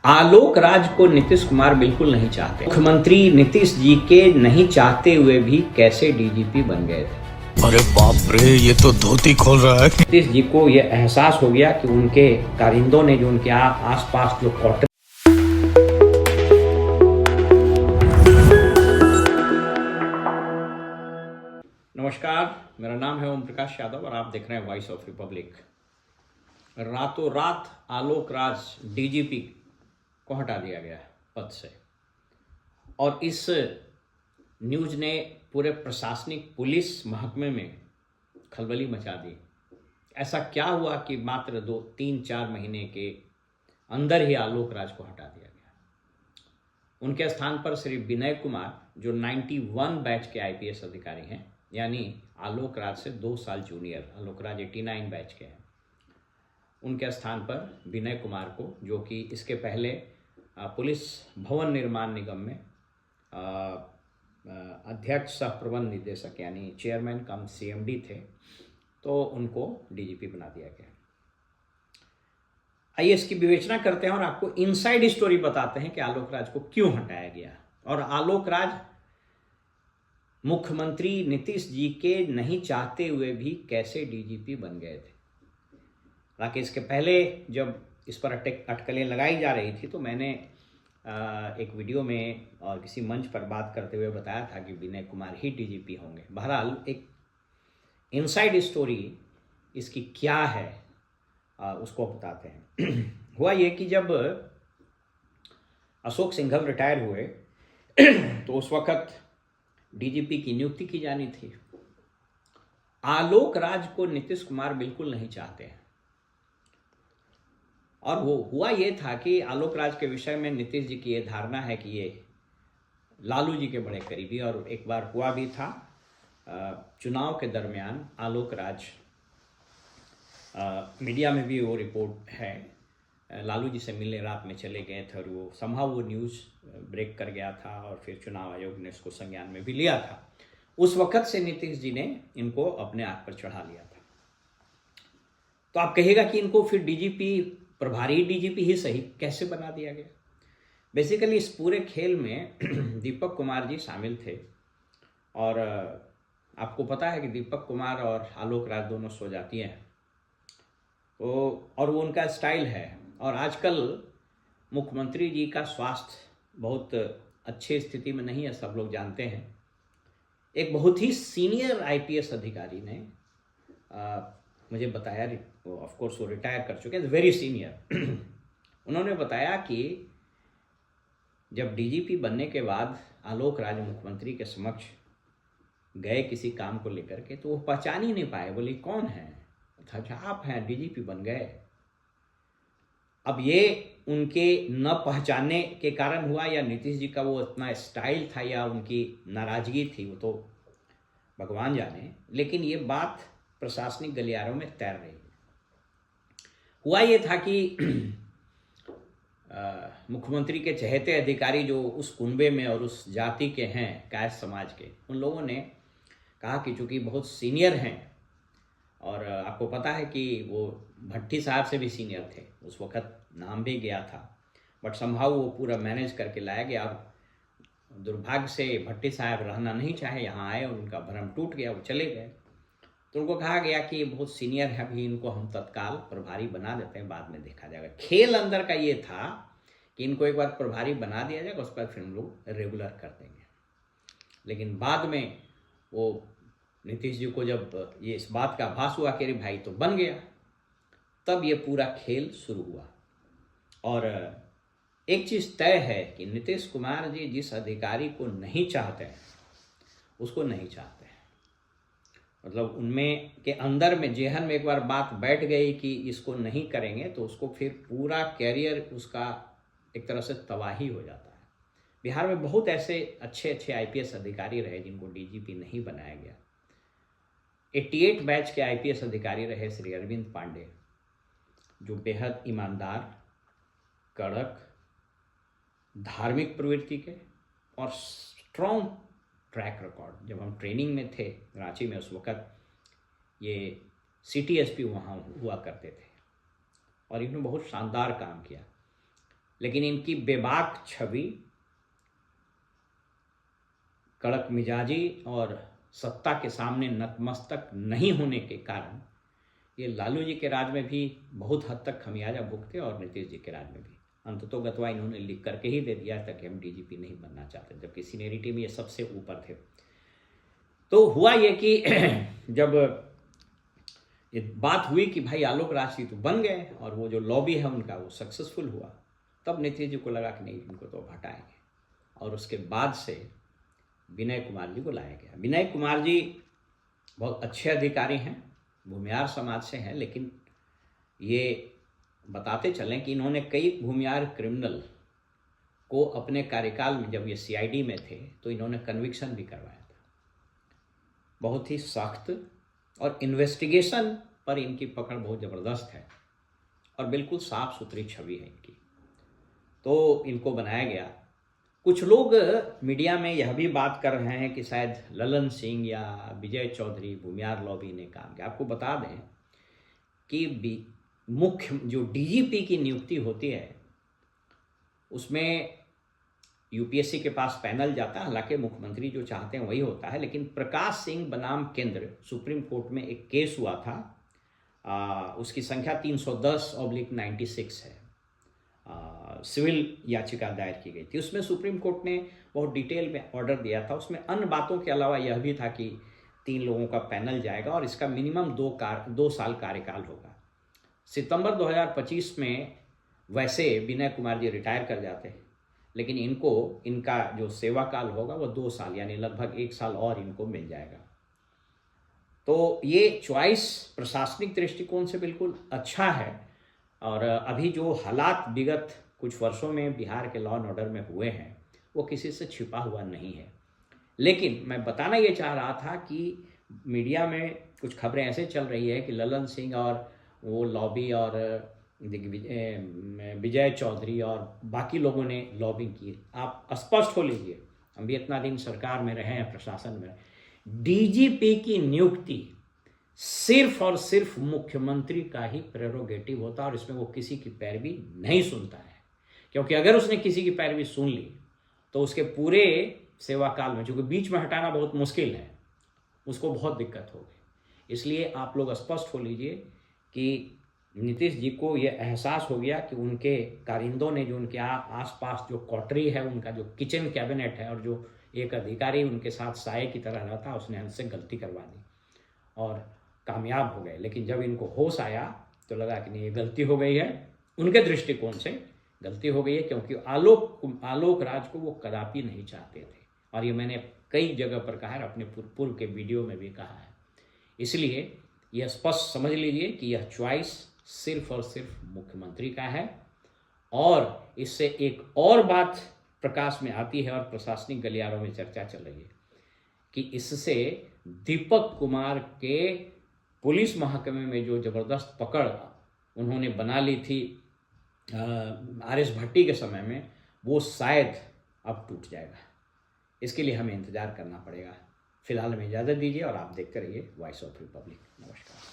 आलोक राज को नीतीश कुमार बिल्कुल नहीं चाहते। मुख्यमंत्री नीतीश जी के नहीं चाहते हुए भी कैसे डीजीपी बन गए थे। अरे बाप रे, ये तो धोती खोल रहा है। नीतीश जी को यह एहसास हो गया कि उनके कारिंदों ने जो उनके आसपास जो क्वार्टर। नमस्कार, मेरा नाम है ओम प्रकाश यादव और आप देख रहे हैं वॉइस ऑफ रिपब्लिक। रातों रात आलोक राज डीजीपी को हटा दिया गया पद से और इस न्यूज़ ने पूरे प्रशासनिक पुलिस महकमे में खलबली मचा दी। ऐसा क्या हुआ कि मात्र 2-3-4 महीने के अंदर ही आलोक राज को हटा दिया गया। उनके स्थान पर श्री विनय कुमार जो 91 बैच के आईपीएस अधिकारी हैं, यानी आलोक राज से 2 साल जूनियर, आलोक राज 89 बैच के हैं, उनके स्थान पर विनय कुमार को, जो कि इसके पहले पुलिस भवन निर्माण निगम में अध्यक्ष सह प्रबंध निदेशक यानी चेयरमैन कम सीएमडी थे, तो उनको डीजीपी बना दिया गया। आइए इसकी विवेचना करते हैं और आपको इनसाइड स्टोरी बताते हैं कि आलोक राज को क्यों हटाया गया और आलोक राज मुख्यमंत्री नीतीश जी के नहीं चाहते हुए भी कैसे डीजीपी बन गए थे। हालांकि इसके पहले जब इस पर अटकलें लगाई जा रही थी तो मैंने एक वीडियो में और किसी मंच पर बात करते हुए बताया था कि विनय कुमार ही डीजीपी होंगे। बहरहाल एक इनसाइड स्टोरी इसकी क्या है उसको बताते हैं। हुआ ये कि जब अशोक सिंघल रिटायर हुए तो उस वक्त डीजीपी की नियुक्ति की जानी थी। आलोक राज को नीतीश कुमार बिल्कुल नहीं चाहते हैं और वो हुआ ये था कि आलोक राज के विषय में नीतीश जी की ये धारणा है कि ये लालू जी के बड़े करीबी, और एक बार हुआ भी था चुनाव के दरमियान आलोक राज, मीडिया में भी वो रिपोर्ट है, लालू जी से मिलने रात में चले गए थे और वो संभव वो न्यूज़ ब्रेक कर गया था और फिर चुनाव आयोग ने इसको संज्ञान में भी लिया था। उस वक्त से नीतीश जी ने इनको अपने आँख पर चढ़ा लिया था। तो आप कहिएगा कि इनको फिर डीजीपी, प्रभारी डीजीपी ही सही, कैसे बना दिया गया। बेसिकली इस पूरे खेल में दीपक कुमार जी शामिल थे और आपको पता है कि दीपक कुमार और आलोक राज दोनों सो जाती हैं और वो उनका स्टाइल है। और आजकल मुख्यमंत्री जी का स्वास्थ्य बहुत अच्छी स्थिति में नहीं है, सब लोग जानते हैं। एक बहुत ही सीनियर आईपीएस अधिकारी ने मुझे बताया, ऑफ कोर्स वो रिटायर कर चुके हैं, वेरी सीनियर। उन्होंने बताया कि जब डीजीपी बनने के बाद आलोक राज मुख्यमंत्री के समक्ष गए किसी काम को लेकर के, तो वो पहचान ही नहीं पाए। बोले कौन है? अच्छा आप हैं, डीजीपी बन गए। अब ये उनके न पहचानने के कारण हुआ या नीतीश जी का वो इतना स्टाइल था या उनकी नाराजगी थी, वो तो भगवान जाने, लेकिन ये बात प्रशासनिक गलियारों में तैर रही। हुआ ये था कि मुख्यमंत्री के चहेते अधिकारी जो उस कुनबे में और उस जाति के हैं, कायस्थ समाज के, उन लोगों ने कहा कि चूँकि बहुत सीनियर हैं और आपको पता है कि वो भट्टी साहब से भी सीनियर थे, उस वक्त नाम भी गया था, बट संभव वो पूरा मैनेज करके लाया गया। और दुर्भाग्य से भट्टी साहब रहना नहीं चाहे, यहाँ आए और उनका भरम टूट गया, वो चले गए। तो उनको कहा गया कि ये बहुत सीनियर है, अभी इनको हम तत्काल प्रभारी बना देते हैं, बाद में देखा जाएगा। खेल अंदर का ये था कि इनको एक बार प्रभारी बना दिया जाएगा, उस पर फिर हम लोग रेगुलर कर देंगे। लेकिन बाद में वो नीतीश जी को जब ये इस बात का आभास हुआ कि अरे भाई तो बन गया, तब ये पूरा खेल शुरू हुआ। और एक चीज़ तय है कि नीतीश कुमार जी जिस अधिकारी को नहीं चाहते हैं उसको नहीं चाहते हैं। मतलब उनमें के अंदर में, जेहन में एक बार बात बैठ गई कि इसको नहीं करेंगे तो उसको फिर पूरा कैरियर उसका एक तरह से तबाही हो जाता है। बिहार में बहुत ऐसे अच्छे अच्छे आईपीएस अधिकारी रहे जिनको डीजीपी नहीं बनाया गया। 88 बैच के आईपीएस अधिकारी रहे श्री अरविंद पांडे, जो बेहद ईमानदार, कड़क, धार्मिक प्रवृत्ति के और स्ट्रॉन्ग ट्रैक रिकॉर्ड। जब हम ट्रेनिंग में थे रांची में, उस वक्त ये सिटी एसपी वहाँ हुआ करते थे और इन्होंने बहुत शानदार काम किया। लेकिन इनकी बेबाक छवि, कड़क मिजाजी और सत्ता के सामने नतमस्तक नहीं होने के कारण ये लालू जी के राज में भी बहुत हद तक खमियाजा भुगते और नीतीश जी के राज में भी। अंततोगत्वा इन्होंने लिख करके ही दे दिया था कि हम डीजीपी नहीं बनना चाहते, जबकि सीनियरिटी में ये सबसे ऊपर थे। तो हुआ ये कि जब ये बात हुई कि भाई आलोक राज तो बन गए और वो जो लॉबी है उनका वो सक्सेसफुल हुआ, तब नीतीश जी को लगा कि नहीं, इनको तो हटाएंगे। और उसके बाद से विनय कुमार जी को लाया गया। विनय कुमार जी बहुत अच्छे अधिकारी हैं, भूमिहार समाज से हैं, लेकिन ये बताते चलें कि इन्होंने कई भूमिहार क्रिमिनल को अपने कार्यकाल में, जब ये सीआईडी में थे, तो इन्होंने कन्विक्शन भी करवाया था। बहुत ही सख्त और इन्वेस्टिगेशन पर इनकी पकड़ बहुत ज़बरदस्त है और बिल्कुल साफ सुथरी छवि है इनकी, तो इनको बनाया गया। कुछ लोग मीडिया में यह भी बात कर रहे हैं कि शायद ललन सिंह या विजय चौधरी भूमिहार लॉबी ने काम किया। आपको बता दें कि मुख्य जो डीजीपी की नियुक्ति होती है उसमें यूपीएससी के पास पैनल जाता है, हालांकि मुख्यमंत्री जो चाहते हैं वही होता है, लेकिन प्रकाश सिंह बनाम केंद्र सुप्रीम कोर्ट में एक केस हुआ था, उसकी संख्या 310/96 है, सिविल याचिका दायर की गई थी। उसमें सुप्रीम कोर्ट ने बहुत डिटेल में ऑर्डर दिया था। उसमें अन्य बातों के अलावा यह भी था कि 3 लोगों का पैनल जाएगा और इसका मिनिमम 2 साल कार्यकाल होगा। सितंबर 2025 में वैसे विनय कुमार जी रिटायर कर जाते हैं, लेकिन इनका जो सेवा काल होगा वो 2 साल, यानी लगभग 1 साल और इनको मिल जाएगा। तो ये चॉइस प्रशासनिक दृष्टिकोण से बिल्कुल अच्छा है। और अभी जो हालात विगत कुछ वर्षों में बिहार के लॉ एंड ऑर्डर में हुए हैं वो किसी से छिपा हुआ नहीं है। लेकिन मैं बताना ये चाह रहा था कि मीडिया में कुछ खबरें ऐसे चल रही है कि ललन सिंह और वो लॉबी और विजय चौधरी और बाकी लोगों ने लॉबिंग की। आप स्पष्ट हो लीजिए, हम भी इतना दिन सरकार में रहे हैं, प्रशासन में। डीजीपी की नियुक्ति सिर्फ और सिर्फ मुख्यमंत्री का ही प्रेरोगेटिव होता है और इसमें वो किसी की पैरवी नहीं सुनता है, क्योंकि अगर उसने किसी की पैरवी सुन ली तो उसके पूरे सेवा काल में, चूँकि बीच में हटाना बहुत मुश्किल है, उसको बहुत दिक्कत होगी। इसलिए आप लोग स्पष्ट हो लीजिए कि नीतीश जी को ये एहसास हो गया कि उनके कारिंदों ने, जो उनके आसपास जो कॉटरी है, उनका जो किचन कैबिनेट है और जो एक अधिकारी उनके साथ साये की तरह रहता, उसने उनसे गलती करवा दी और कामयाब हो गए। लेकिन जब इनको होश आया तो लगा कि नहीं, ये गलती हो गई है, उनके दृष्टिकोण से गलती हो गई है, क्योंकि आलोक राज को वो कदापि नहीं चाहते थे। और ये मैंने कई जगह पर कहा है, अपने पूर्व के वीडियो में भी कहा है। इसलिए यह स्पष्ट समझ लीजिए कि यह चॉइस सिर्फ और सिर्फ मुख्यमंत्री का है। और इससे एक और बात प्रकाश में आती है और प्रशासनिक गलियारों में चर्चा चल रही है कि इससे दीपक कुमार के पुलिस महकमे में जो ज़बरदस्त पकड़ उन्होंने बना ली थी आर.एस. भट्टी के समय में, वो शायद अब टूट जाएगा। इसके लिए हमें इंतज़ार करना पड़ेगा। फिलहाल हमें इजाज़त दीजिए और आप देखते रहिए वॉइस ऑफ रिपब्लिक। नमस्कार।